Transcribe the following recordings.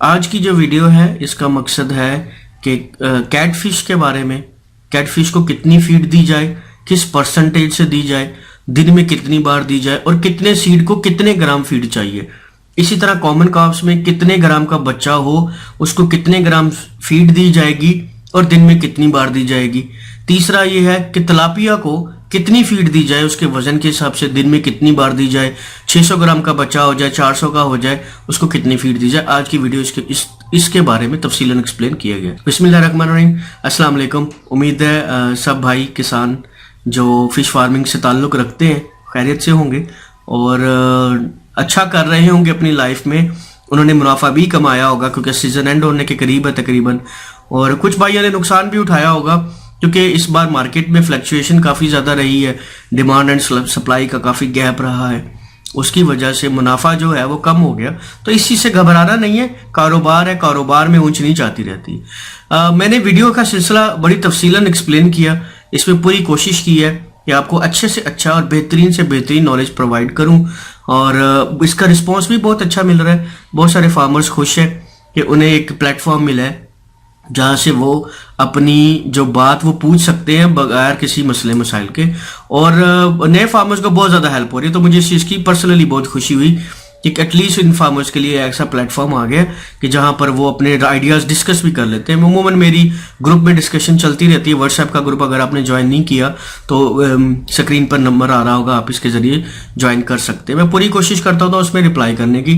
आज की जो वीडियो है इसका मकसद है कि कैटफिश के बारे में, कैटफिश को कितनी फीड दी जाए, किस परसेंटेज से दी जाए, दिन में कितनी बार दी जाए और कितने सीड को कितने ग्राम फीड चाहिए। इसी तरह कॉमन कार्प्स में कितने ग्राम का बच्चा हो उसको कितने ग्राम फीड दी जाएगी और दिन में कितनी बार दी जाएगी। तीसरा ये है कि तिलापिया को कितनी फीड दी जाए, उसके वजन के हिसाब से दिन में कितनी बार दी जाए। 600 ग्राम का बच्चा हो जाए, 400 का हो जाए, उसको कितनी फीड दी जाए। आज की वीडियो इसके बारे में तफसीलन एक्सप्लेन किया गया। बिस्मिल्लाहिर्रहमानिर्रहीम, अस्सलाम वालेकुम। उम्मीद है सब भाई किसान जो फिश फार्मिंग से ताल्लुक़ रखते हैं खैरियत से होंगे और अच्छा कर रहे होंगे अपनी लाइफ में। उन्होंने मुनाफा भी कमाया होगा क्योंकि सीजन एंड होने के करीब है तकरीबन, और कुछ भाइयों ने नुकसान भी उठाया होगा क्योंकि इस बार मार्केट में फ्लक्चुएशन काफ़ी ज़्यादा रही है, डिमांड एंड सप्लाई का काफ़ी गैप रहा है, उसकी वजह से मुनाफा जो है वो कम हो गया। तो इस चीज़ से घबराना नहीं है, कारोबार है, कारोबार में ऊंच नीच आती रहती है। मैंने वीडियो का सिलसिला बड़ी तफसीलन एक्सप्लेन किया, इसमें पूरी कोशिश की है कि आपको अच्छे से अच्छा और बेहतरीन से बेहतरीन नॉलेज प्रोवाइड करूं, और इसका रिस्पांस भी बहुत अच्छा मिल रहा है। बहुत सारे फार्मर्स खुश हैं कि उन्हें एक प्लेटफॉर्म मिला है जहाँ से वो अपनी जो बात वो पूछ सकते हैं बगैर किसी मसले मसाइल के, और नए फार्मर्स को बहुत ज़्यादा हेल्प हो रही है। तो मुझे इस चीज़ की पर्सनली बहुत खुशी हुई कि एटलीस्ट इन फार्मर्स के लिए ऐसा प्लेटफॉर्म आ गया कि जहाँ पर वो अपने आइडियाज़ डिस्कस भी कर लेते हैं। अमूमन मेरी ग्रुप में डिस्कशन चलती रहती है, व्हाट्सएप का ग्रुप, अगर आपने ज्वाइन नहीं किया तो स्क्रीन पर नंबर आ रहा होगा, आप इसके ज़रिए ज्वाइन कर सकते हैं। मैं पूरी कोशिश करता हूँ तो उसमें रिप्लाई करने की,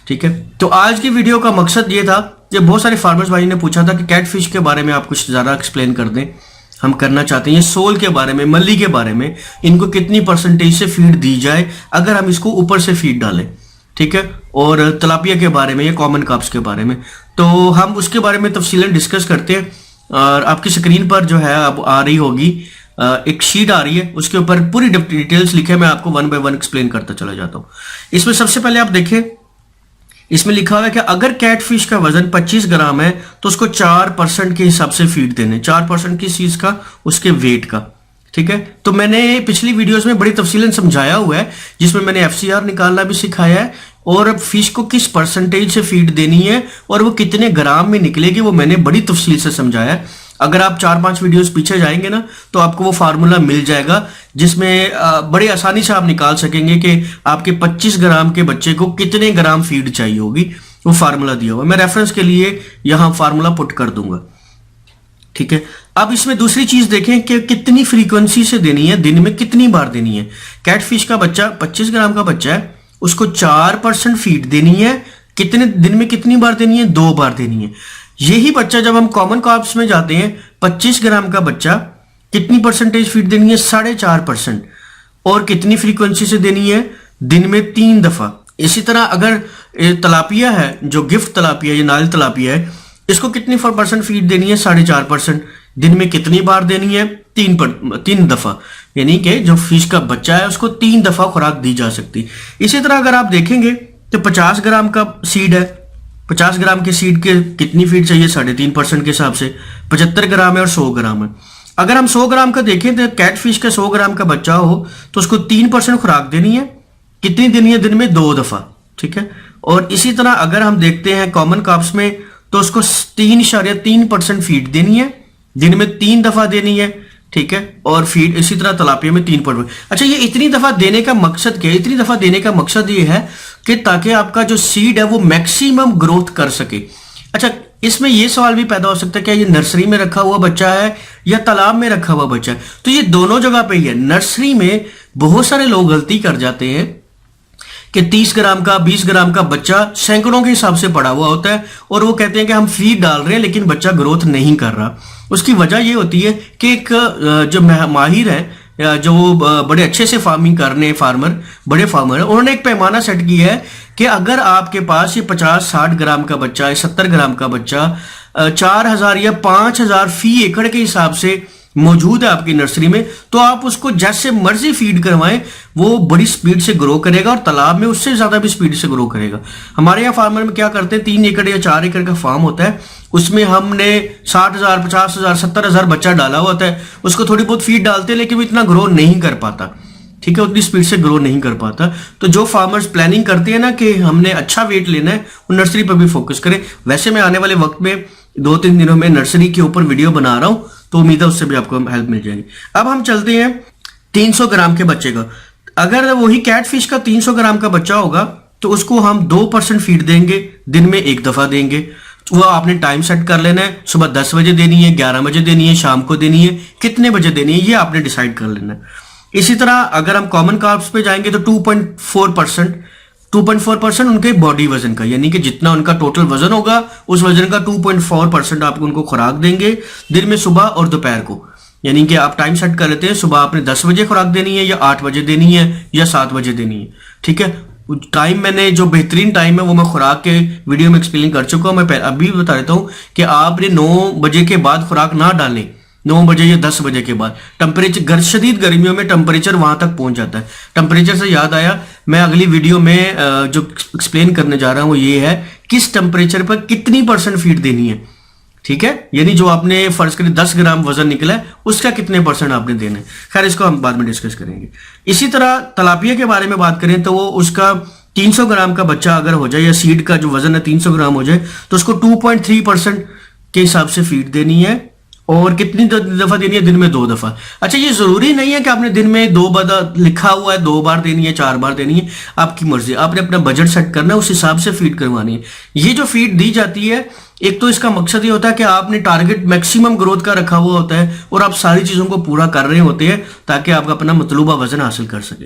ठीक है। तो आज की वीडियो का मकसद ये था कि बहुत सारे फार्मर्स भाई ने पूछा था कि कैटफिश के बारे में आप कुछ ज़्यादा एक्सप्लेन कर दें। हम करना चाहते हैं सोल के बारे में, मल्ली के बारे में, इनको कितनी परसेंटेज से फीड दी जाए अगर हम इसको ऊपर से फीड डालें, ठीक है, और तिलापिया के बारे में या कॉमन कार्प्स के बारे में। तो हम उसके बारे में तफसीलन डिस्कस करते हैं। और आपकी स्क्रीन पर जो है अब आ रही होगी एक शीट आ रही है, उसके ऊपर पूरी डिटेल्स लिखे, मैं आपको वन बाय वन एक्सप्लेन करता चला जाता हूँ। इसमें सबसे पहले आप देखें, इसमें लिखा हुआ है कि अगर कैटफिश का वजन 25 ग्राम है तो उसको 4% के हिसाब से फीड देने, 4% किस चीज का, उसके वेट का, ठीक है। तो मैंने पिछली वीडियोस में बड़ी तफसीलन समझाया हुआ है, जिसमें मैंने FCR निकालना भी सिखाया है और फिश को किस परसेंटेज से फीड देनी है और वो कितने ग्राम में निकलेगी वो मैंने बड़ी तफसील से समझाया है। अगर आप 4-5 वीडियोस पीछे जाएंगे ना तो आपको वो फार्मूला मिल जाएगा जिसमें बड़ी आसानी से आप निकाल सकेंगे कि आपके 25 ग्राम के बच्चे को कितने ग्राम फीड चाहिए होगी। वो फार्मूला दिया हुआ, मैं रेफरेंस के लिए यहाँ फार्मूला पुट कर दूंगा, ठीक है। अब इसमें दूसरी चीज देखें कि कितनी फ्रीक्वेंसी से देनी है, दिन में कितनी बार देनी है। कैटफिश का बच्चा 25 ग्राम का बच्चा है, उसको 4% फीड देनी है, कितने दिन में कितनी बार देनी है, 2 बार देनी है। यही बच्चा जब हम कॉमन कार्प्स में जाते हैं, 25 ग्राम का बच्चा कितनी परसेंटेज फीड देनी है, 4.5%, और कितनी फ्रीक्वेंसी से देनी है, दिन में 3 दफा। इसी तरह अगर तिलापिया है, जो गिफ्ट तिलापिया या नाइल तिलापिया है, इसको कितनी परसेंट फीड देनी है, 4.5%, दिन में कितनी बार देनी है, 3 दफा, यानी कि जो फिश का बच्चा है उसको 3 दफा खुराक दी जा सकती। इसी तरह अगर आप देखेंगे तो 50 ग्राम का सीड है, 50 ग्राम के सीड के कितनी फीड चाहिए, 3.5% के हिसाब से 75 ग्राम है और 100 ग्राम है। अगर हम 100 ग्राम का देखें तो कैटफिश का 100 ग्राम का बच्चा हो तो उसको 3% खुराक देनी है, कितनी देनी है, दिन में 2 दफा, ठीक है। और इसी तरह अगर हम देखते हैं कॉमन कार्प्स में तो उसको 3.3% फीड देनी है, दिन में 3 दफा देनी है, ठीक है। और फीड इसी तरह तिलापिया में 3%। अच्छा, ये इतनी दफा देने का मकसद क्या है? इतनी दफा देने का मकसद ये है कि ताकि आपका जो सीड है वो मैक्सिमम ग्रोथ कर सके। अच्छा, इसमें ये सवाल भी पैदा हो सकता है क्या ये नर्सरी में रखा हुआ बच्चा है या तालाब में रखा हुआ बच्चा है? तो ये दोनों जगह पे ही है। नर्सरी में बहुत सारे लोग गलती कर जाते हैं कि 30 ग्राम का 20 ग्राम का बच्चा सैकड़ों के हिसाब से पड़ा हुआ होता है और वो कहते हैं कि हम फीड डाल रहे हैं लेकिन बच्चा ग्रोथ नहीं कर रहा। उसकी वजह ये होती है कि एक जो माहिर है, जो बड़े अच्छे से फार्मिंग करने फार्मर, बड़े फार्मर है, उन्होंने एक पैमाना सेट किया है कि अगर आपके पास ये 50-60 ग्राम का बच्चा है, 70 ग्राम का बच्चा 4000 या 5000 फी एकड़ के हिसाब से मौजूद है आपकी नर्सरी में, तो आप उसको जैसे मर्जी फीड करवाएं, वो बड़ी स्पीड से ग्रो करेगा और तालाब में उससे ज्यादा भी स्पीड से ग्रो करेगा। हमारे यहाँ फार्मर में क्या करते हैं, 3 एकड़ या 4 एकड़ का फार्म होता है, उसमें हमने 60,000, 50,000, 70,000 बच्चा डाला हुआ होता है, उसको थोड़ी बहुत फीड डालते हैं लेकिन वो इतना ग्रो नहीं कर पाता, ठीक है, उतनी स्पीड से ग्रो नहीं कर पाता। तो जो फार्मर्स प्लानिंग करते हैं ना कि हमने अच्छा वेट लेना है, वो नर्सरी पर भी फोकस करें। वैसे मैं आने वाले वक्त में 2-3 दिनों में नर्सरी के ऊपर वीडियो बना रहा हूं, तो उम्मीद है उससे भी आपको हेल्प मिल जाएगी। अब हम चलते हैं 300 ग्राम के बच्चे का। अगर वही कैटफिश का 300 ग्राम का बच्चा होगा तो उसको हम 2% फीड देंगे, दिन में 1 दफा देंगे। वो आपने टाइम सेट कर लेना है, सुबह 10 बजे देनी है, 11 बजे देनी है, शाम को देनी है, कितने बजे देनी है, ये आपने डिसाइड कर लेना है। इसी तरह अगर हम कॉमन कार्ब्स पे जाएंगे तो 2.4% उनके बॉडी वजन का, यानी कि जितना उनका टोटल वजन होगा उस वजन का 2.4% आप उनको खुराक देंगे, दिन में सुबह और दोपहर को। यानी कि आप टाइम सेट कर लेते हैं, सुबह आपने 10 बजे खुराक देनी है या 8 बजे देनी है या 7 बजे देनी है। ठीक है, टाइम मैंने जो बेहतरीन टाइम है वो मैं खुराक के वीडियो में एक्सप्लेन कर चुका हूं। मैं अभी बता देता हूं कि आपने 9 बजे के बाद खुराक ना डालें, 9 बजे या 10 बजे के बाद। टेम्परेचर शदीद गर्मियों में टेम्परेचर वहां तक पहुंच जाता है। टेम्परेचर से याद आया, मैं अगली वीडियो में जो एक्सप्लेन करने जा रहा हूं वो ये है, किस टेम्परेचर पर कितनी % फीड देनी है। ठीक है, यानी जो आपने फर्ज करें 10 ग्राम वजन निकला है उसका कितने % आपने देना है। खैर, इसको हम बाद में डिस्कस करेंगे। इसी तरह तलापिया के बारे में बात करें तो वो उसका 300 ग्राम का बच्चा अगर हो जाए या सीड का जो वजन है 300 ग्राम हो जाए तो उसको 2.3% के हिसाब से फीड देनी है। और कितनी दफा देनी है? दिन में 2 दफा। अच्छा, ये जरूरी नहीं है कि आपने दिन में 2 बार, लिखा हुआ है 2 बार देनी है, 4 बार देनी है, आपकी मर्जी। आपने अपना बजट सेट करना है, उस हिसाब से फीड करवानी है। ये जो फीड दी जाती है, एक तो इसका मकसद ये होता है कि आपने टारगेट मैक्सिमम ग्रोथ का रखा हुआ होता है और आप सारी चीजों को पूरा कर रहे होते हैं ताकि आप अपना मतलूबा वजन हासिल कर सके।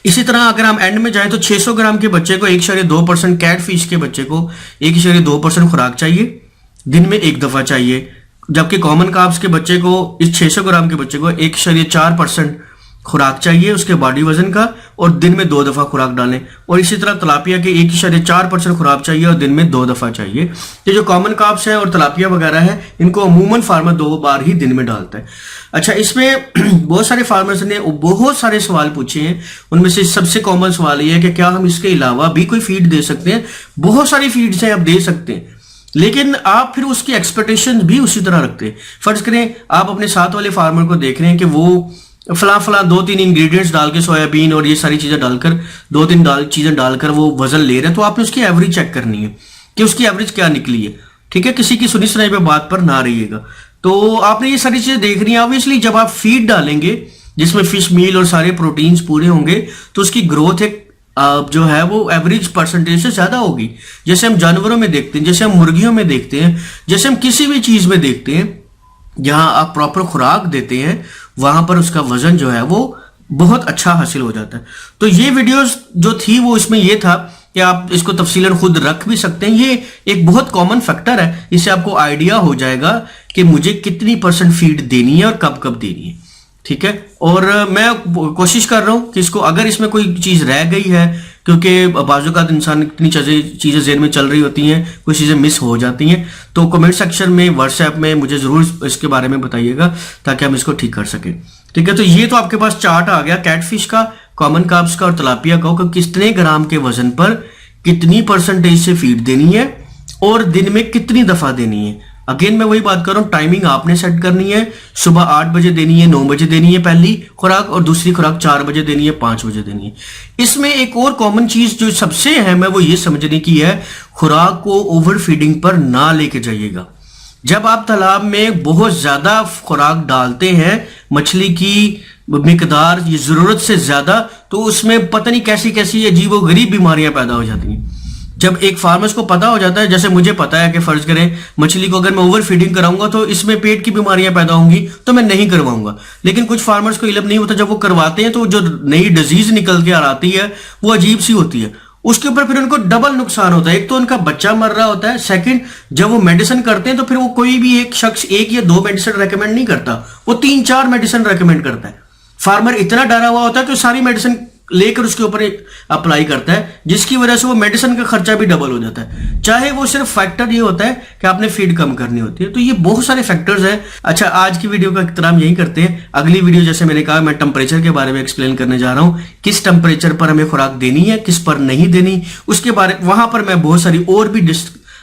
इसी तरह अगर हम एंड में जाएं तो 600 ग्राम के बच्चे को 1.2%, कैटफिश के बच्चे को 1.2% खुराक चाहिए, दिन में 1 दफा चाहिए। जबकि कॉमन कार्ब्स के बच्चे को, इस 600 ग्राम के बच्चे को 1.4% खुराक चाहिए उसके बॉडी वजन का, और दिन में 2 दफा खुराक डालें। और इसी तरह तलापिया के 1.4% खुराक चाहिए और दिन में 2 दफा चाहिए। ये जो कॉमन कार्ब्स है और तलापिया वगैरह है, इनको अमूमन फार्मर 2 बार ही दिन में डालता है। अच्छा, इसमें बहुत सारे फार्मर्स ने बहुत सारे सवाल पूछे हैं। उनमें से सबसे कॉमन सवाल ये है कि क्या हम इसके अलावा भी कोई फीड दे सकते हैं। बहुत सारी फीड्स हैं, आप दे सकते हैं, लेकिन आप फिर उसकी एक्सपेक्टेशन भी उसी तरह रखते हैं। फर्ज करें आप अपने साथ वाले फार्मर को देख रहे हैं कि वो फला 2-3 इंग्रेडिएंट्स डाल के, सोयाबीन और ये सारी चीजें डालकर, 2-3 चीजें डालकर वो वजन ले रहे हैं, तो आपने उसकी एवरेज चेक करनी है कि उसकी एवरेज क्या निकली है। ठीक है, किसी की सुनी सुनाई पे बात पर ना रहिएगा। तो आपने ये सारी चीजें देखनी है। ऑब्वियसली जब आप फीड डालेंगे जिसमें फिश मील और सारे प्रोटीन्स पूरे होंगे तो उसकी ग्रोथ एक जो है वो एवरेज % से ज्यादा होगी। जैसे हम जानवरों में देखते हैं, जैसे हम मुर्गियों में देखते हैं, जैसे हम किसी भी चीज में देखते हैं, जहां आप प्रॉपर खुराक देते हैं वहां पर उसका वजन जो है वो बहुत अच्छा हासिल हो जाता है। तो ये वीडियोस जो थी वो इसमें ये था कि आप इसको तफसीलन खुद रख भी सकते हैं। ये एक बहुत कॉमन फैक्टर है, इससे आपको आइडिया हो जाएगा कि मुझे कितनी % फीड देनी है और कब कब देनी है। ठीक है, और मैं कोशिश कर रहा हूं कि इसको, अगर इसमें कोई चीज रह गई है, क्योंकि बाज़-औक़ात इंसान इतनी चीजें ज़हन में चल रही होती हैं, कुछ चीजें मिस हो जाती हैं, तो कमेंट सेक्शन में, व्हाट्सएप में मुझे जरूर इसके बारे में बताइएगा ताकि हम इसको ठीक कर सकें। ठीक है, तो ये तो आपके पास चार्ट आ गया कैटफिश का, कॉमन कार्ब्स का और तलापिया का, कि कितने ग्राम के वजन पर कितनी % से फीड देनी है और दिन में कितनी दफा देनी है। अगेन मैं वही बात कर रहा हूं, टाइमिंग आपने सेट करनी है। सुबह 8 बजे देनी है, 9 बजे देनी है पहली खुराक, और दूसरी खुराक 4 बजे देनी है, 5 बजे देनी है। इसमें एक और कॉमन चीज जो सबसे अहम है वो ये समझने की है, खुराक को ओवर फीडिंग पर ना लेके जाइएगा। जब आप तालाब में बहुत ज्यादा खुराक डालते हैं, मछली की मिकदार ये जरूरत से ज्यादा, तो उसमें पता नहीं कैसी कैसी अजीबोगरीब बीमारियां पैदा हो जाती हैं। जब एक फार्मर्स को पता हो जाता है, जैसे मुझे पता है कि फर्ज करें मछली को अगर मैं ओवर फीडिंग कराऊंगा तो इसमें पेट की बीमारियां पैदा होंगी, तो मैं नहीं करवाऊंगा। लेकिन कुछ फार्मर्स को इल्म नहीं होता, जब वो करवाते हैं तो जो नई डिजीज निकल के आती है वो अजीब सी होती है, उसके ऊपर फिर उनको डबल नुकसान होता है। एक तो उनका बच्चा मर रहा होता है, सेकंड जब वो मेडिसिन करते हैं तो फिर वो कोई भी एक शख्स 1 या 2 मेडिसिन रेकमेंड नहीं करता, वो 3-4 मेडिसिन रेकमेंड करता है। फार्मर इतना डरा हुआ होता है तो सारी मेडिसिन लेकर उसके ऊपर अप्लाई करता है, जिसकी वजह से वो मेडिसिन का खर्चा भी डबल हो जाता है। चाहे वो सिर्फ फैक्टर ये होता है कि आपने फीड कम करनी होती है। तो ये बहुत सारे फैक्टर्स हैं। अच्छा, आज की वीडियो का इख्तिताम यही करते हैं। अगली वीडियो, जैसे मैंने कहा, मैं टेम्परेचर के बारे में एक्सप्लेन करने जा रहा हूं, किस टेम्परेचर पर हमें खुराक देनी है, किस पर नहीं देनी, उसके बारे वहां पर मैं बहुत सारी और भी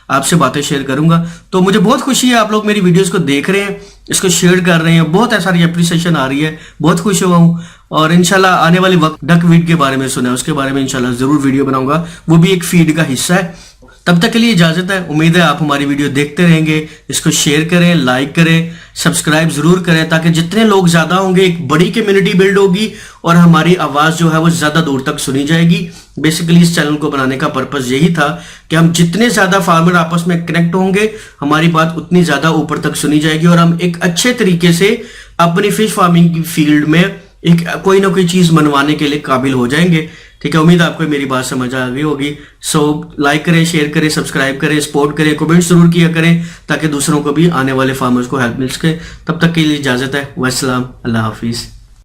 आपसे बातें शेयर करूंगा। तो मुझे बहुत खुशी है आप लोग मेरी वीडियोस को देख रहे हैं, इसको शेयर कर रहे हैं, बहुत सारी एप्रिसिएशन आ रही है, बहुत खुश हुआ हूं। और इंशाल्लाह आने वाले वक्त डक वीड के बारे में सुना है, उसके बारे में इंशाल्लाह जरूर वीडियो बनाऊंगा, वो भी एक फीड का हिस्सा है। तब तक के लिए इजाजत है। उम्मीद है आप हमारी वीडियो देखते रहेंगे, इसको शेयर करें, लाइक करें, सब्सक्राइब जरूर करें, ताकि जितने लोग ज्यादा होंगे एक बड़ी कम्युनिटी बिल्ड होगी और हमारी आवाज जो है वो ज्यादा दूर तक सुनी जाएगी। बेसिकली इस चैनल को बनाने का पर्पस यही था कि हम जितने ज्यादा फार्मर आपस में कनेक्ट होंगे हमारी बात उतनी ज्यादा ऊपर तक सुनी जाएगी और हम एक अच्छे तरीके से अपनी फिश फार्मिंग की फील्ड में एक कोई ना कोई चीज मनवाने के लिए काबिल हो जाएंगे। ठीक है, उम्मीद आपको मेरी बात समझ आ गई होगी। सो लाइक करें, शेयर करें, सब्सक्राइब करें, सपोर्ट करें, कमेंट जरूर किया करें, ताकि दूसरों को भी, आने वाले फार्मर्स को हेल्प मिल सके। तब तक के लिए इजाजत है। वस्सलाम, अल्लाह हाफिज।